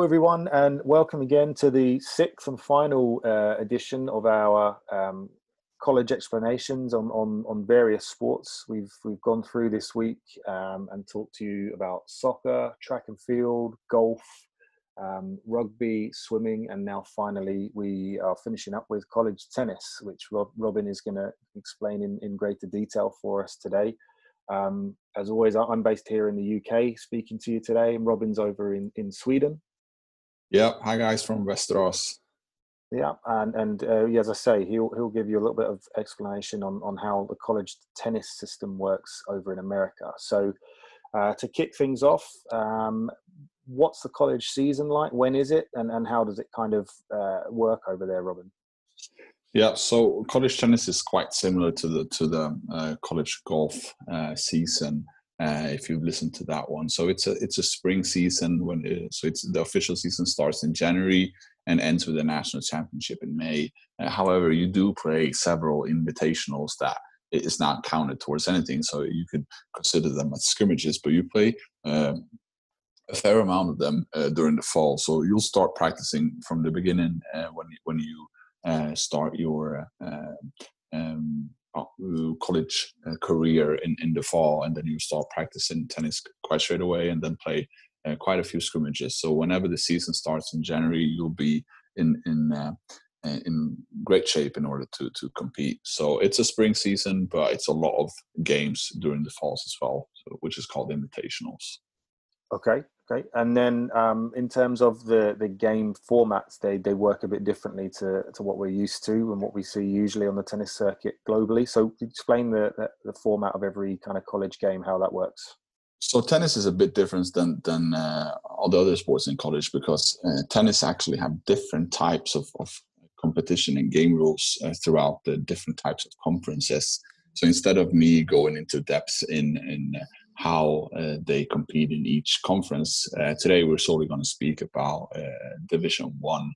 Hello, everyone, and welcome again to the sixth and final edition of our college explanations on various sports. We've gone through this week and talked to you about soccer, track and field, golf, rugby, swimming, and now finally we are finishing up with college tennis, which Robin is going to explain in greater detail for us today. As always, I'm based here in the UK speaking to you today, and Robin's over in Sweden. Yeah, hi guys from Westeros. Yeah, and as I say, he'll give you a little bit of explanation on how the college tennis system works over in America. So to kick things off, what's the college season like? When is it, and how does it kind of work over there, Robin? Yeah, so college tennis is quite similar to the college golf season. If you've listened to that one, so it's a spring season it's the official season starts in January and ends with the national championship in May. However, you do play several invitationals that is not counted towards anything, so you could consider them as scrimmages, but you play a fair amount of them during the fall. So you'll start practicing from the beginning when you start your college career in the fall, and then you start practicing tennis quite straight away and then play quite a few scrimmages. So whenever the season starts in January, you'll be in great shape in order to compete. So it's a spring season, but it's a lot of games during the falls as well, which is called invitationals. Okay. And then in terms of the game formats, they work a bit differently to what we're used to and what we see usually on the tennis circuit globally. So explain the format of every kind of college game, how that works. So tennis is a bit different than all the other sports in college, because tennis actually have different types of competition and game rules throughout the different types of conferences. So instead of me going into depth in how they compete in each conference, today we're solely going to speak about Division 1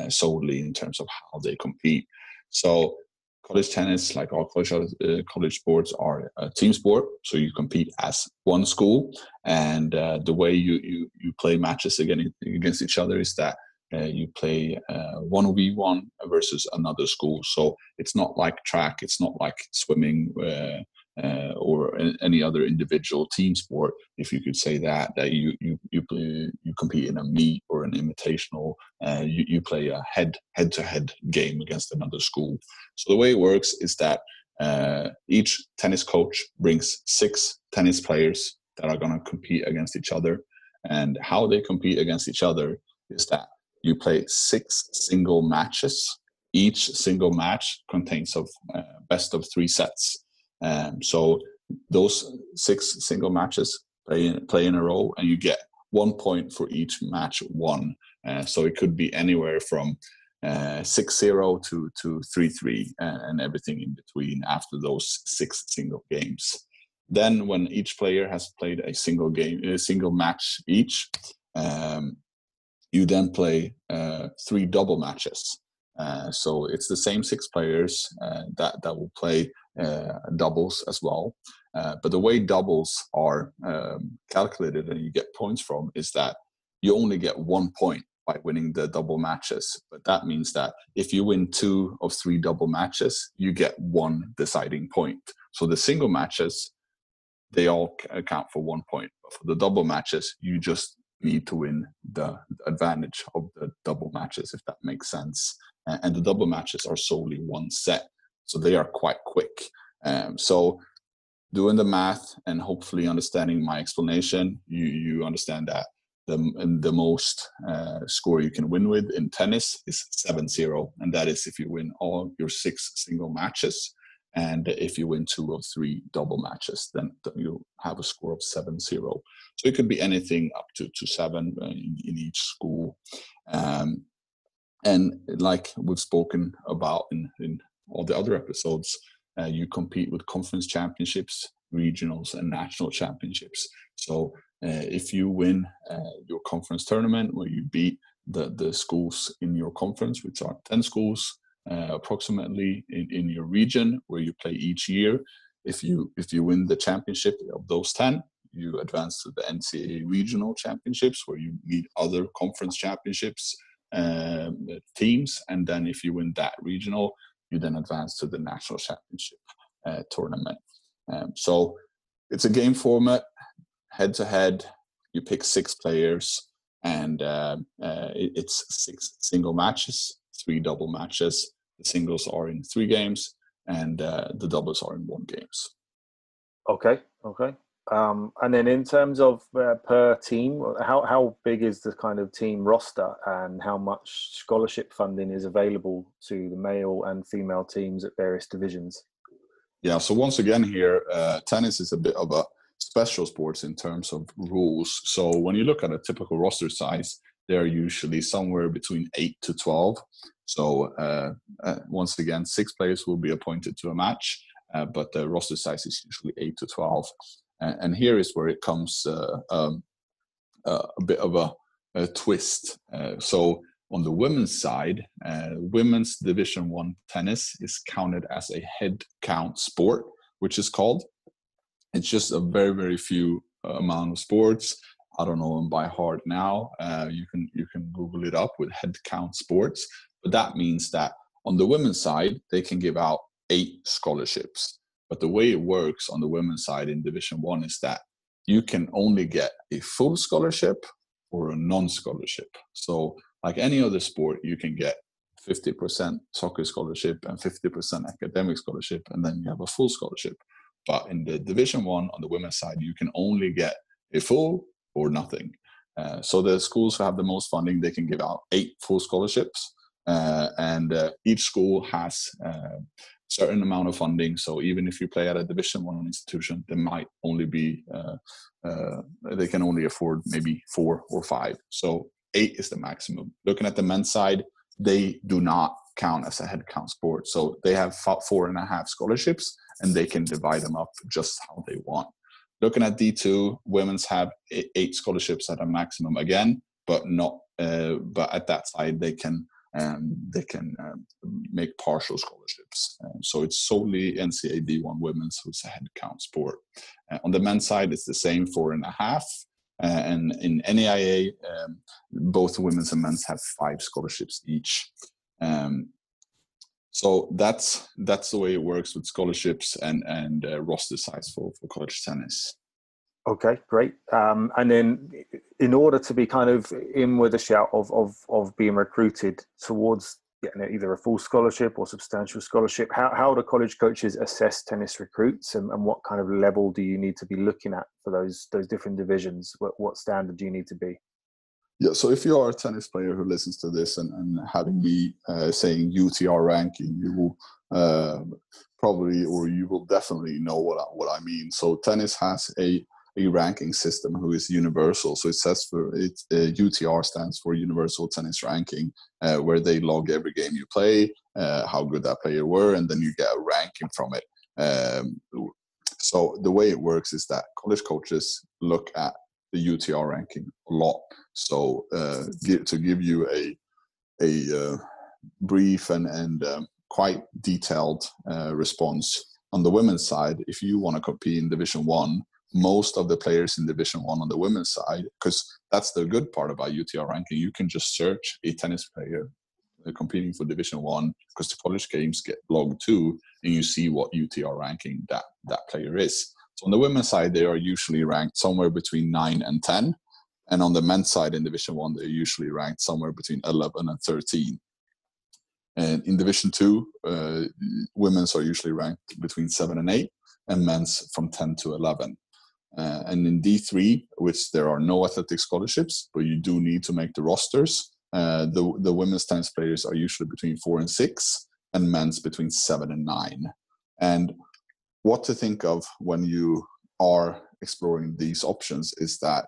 solely in terms of how they compete. So college tennis, like all college sports, are a team sport. So you compete as one school, and the way you play matches against each other is that you play 1v1 versus another school. So it's not like track, it's not like swimming or any other individual team sport, if you could say that you compete in a meet or an invitational. You play a head-to-head game against another school. So the way it works is that each tennis coach brings 6 tennis players that are going to compete against each other. And how they compete against each other is that you play 6 single matches. Each single match contains of best of 3 sets. So those 6 single matches play in a row, and you get 1 point for each match won. So it could be anywhere from 6-0 to 3-3 and everything in between after those 6 single games. Then when each player has played a single match each, you then play 3 double matches. So it's the same 6 players that will play doubles as well. But the way doubles are calculated and you get points from is that you only get 1 point by winning the double matches. But that means that if you win 2 of 3 double matches, you get 1 deciding point. So the single matches, they all account for 1 point. But for the double matches, you just need to win the advantage of the double matches, if that makes sense. And the double matches are solely 1 set, so they are quite quick. So doing the math and hopefully understanding my explanation, you understand that the most score you can win with in tennis is 7-0, and that is if you win all your 6 single matches. And if you win 2 of 3 double matches, then you have a score of 7-0. So it could be anything up to 7 in each school. And like we've spoken about in all the other episodes, you compete with conference championships, regionals, and national championships. So if you win your conference tournament where you beat the schools in your conference, which are 10 schools, approximately in your region where you play each year. If you win the championship of those 10, you advance to the NCAA regional championships, where you meet other conference championships teams, and then if you win that regional, you then advance to the national championship tournament. So it's a game format, head to head. You pick 6 players, and it's 6 single matches, 3 double matches. The singles are in 3 games, and the doubles are in 1 games. Okay. And then in terms of per team, how big is the kind of team roster, and how much scholarship funding is available to the male and female teams at various divisions? Yeah, so once again here, tennis is a bit of a special sports in terms of rules. So when you look at a typical roster size, they're usually somewhere between 8 to 12. So once again, 6 players will be appointed to a match, but the roster size is usually 8 to 12. And here is where it comes a bit of a twist. So on the women's side, women's Division 1 tennis is counted as a head count sport, which is called. It's just a very, very few amount of sports. I don't know them by heart now. You can Google it up with head count sports. But that means that on the women's side, they can give out 8 scholarships. But the way it works on the women's side in Division 1 is that you can only get a full scholarship or a non-scholarship. So like any other sport, you can get 50% soccer scholarship and 50% academic scholarship, and then you have a full scholarship. But in the Division 1 on the women's side, you can only get a full or nothing. So the schools who have the most funding, they can give out 8 full scholarships, and each school has certain amount of funding. So even if you play at a Division 1 institution, there might only be they can only afford maybe 4 or 5. So 8 is the maximum. Looking at the men's side, they do not count as a head count sport. So they have 4.5 scholarships, and they can divide them up just how they want. Looking at D2, women's have 8 scholarships at a maximum again, but not. But at that side, they can make partial scholarships. So it's solely NCAA D1 women's who's a head count sport. On the men's side, it's the same 4.5. And in NAIA, both women's and men's have 5 scholarships each. So that's the way it works with scholarships and roster size for college tennis. Okay, great. And then in order to be kind of in with a shout of being recruited towards getting either a full scholarship or substantial scholarship, how do college coaches assess tennis recruits, and what kind of level do you need to be looking at for those different divisions? What standard do you need to be? Yeah, so if you are a tennis player who listens to this and having me saying UTR ranking, you will probably, or you will definitely know what I mean. So tennis has a ranking system who is universal. So it says UTR stands for Universal Tennis Ranking, where they log every game you play, how good that player were, and then you get a ranking from it. So the way it works is that college coaches look at the UTR ranking a lot. So to give you a brief and quite detailed response, on the women's side, if you want to compete in Division 1, most of the players in Division 1 on the women's side, because that's the good part about UTR ranking, you can just search a tennis player competing for Division 1, because the college games get logged too, and you see what UTR ranking that player is. So on the women's side, they are usually ranked somewhere between 9 and 10. And on the men's side in Division 1, they're usually ranked somewhere between 11 and 13. And in Division 2, women's are usually ranked between 7 and 8, and men's from 10 to 11. And in D3, which there are no athletic scholarships, but you do need to make the rosters, the women's tennis players are usually between 4 and 6, and men's between 7 and 9. And what to think of when you are exploring these options is that,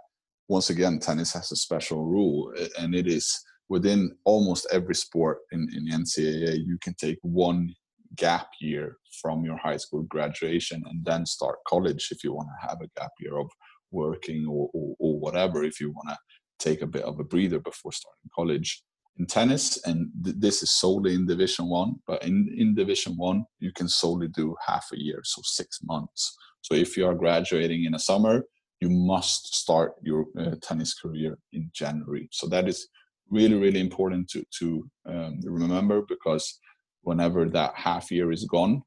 once again, tennis has a special rule, and it is within almost every sport in the NCAA, you can take 1 gap year from your high school graduation and then start college if you want to have a gap year of working or whatever, if you want to take a bit of a breather before starting college. In tennis, and this is solely in Division 1, but in Division 1, you can solely do half a year, so 6 months. So if you are graduating in a summer, you must start your tennis career in January. So that is really, really important to remember, because whenever that half year is gone,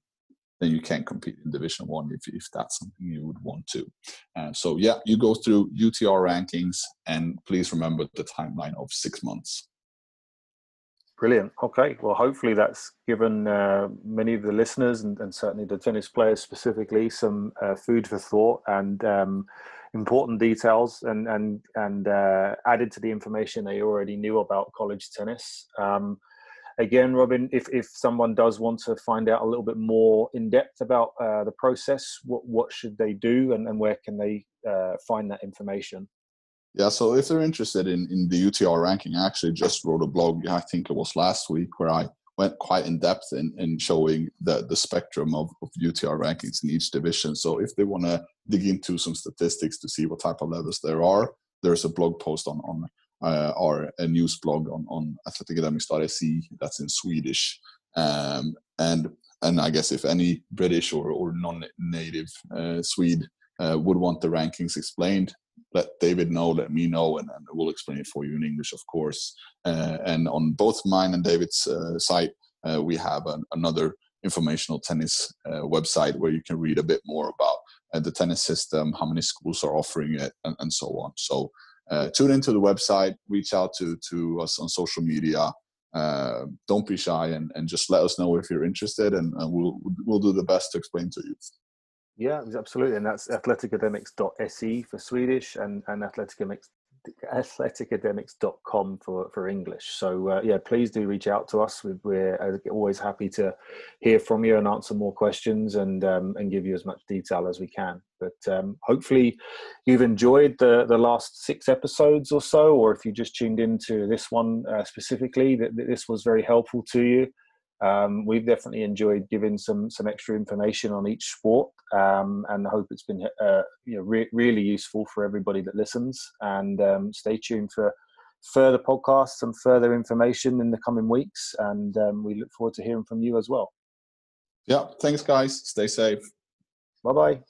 then you can't compete in Division 1 if that's something you would want to. So yeah, you go through UTR rankings, and please remember the timeline of 6 months. Brilliant. Okay. Well, hopefully that's given many of the listeners and certainly the tennis players specifically some food for thought and important details and added to the information they already knew about college tennis. Again, Robin, if someone does want to find out a little bit more in depth about the process, what should they do, and where can they find that information? Yeah, so if they're interested in the UTR ranking, I actually just wrote a blog, I think it was last week, where I went quite in depth in showing the spectrum of UTR rankings in each division. So if they want to dig into some statistics to see what type of levels there are, there's a blog post on our news blog on Athleticademix.se that's in Swedish. And I guess if any British or non-native Swede would want the rankings explained, let David know, let me know, and we'll explain it for you in English, of course. And on both mine and David's site, we have another informational tennis website where you can read a bit more about the tennis system, how many schools are offering it, and so on. So tune into the website, reach out to us on social media. Don't be shy, and just let us know if you're interested, and we'll do the best to explain to you. Yeah, absolutely. And that's athleticademix.se for Swedish and athleticademix.com for English. So yeah, please do reach out to us. We're always happy to hear from you and answer more questions and give you as much detail as we can. But hopefully you've enjoyed the last 6 episodes or so, or if you just tuned into this one specifically, that this was very helpful to you. We've definitely enjoyed giving some extra information on each sport, and I hope it's been really useful for everybody that listens. And stay tuned for further podcasts and further information in the coming weeks. And we look forward to hearing from you as well. Yeah, thanks, guys. Stay safe. Bye-bye.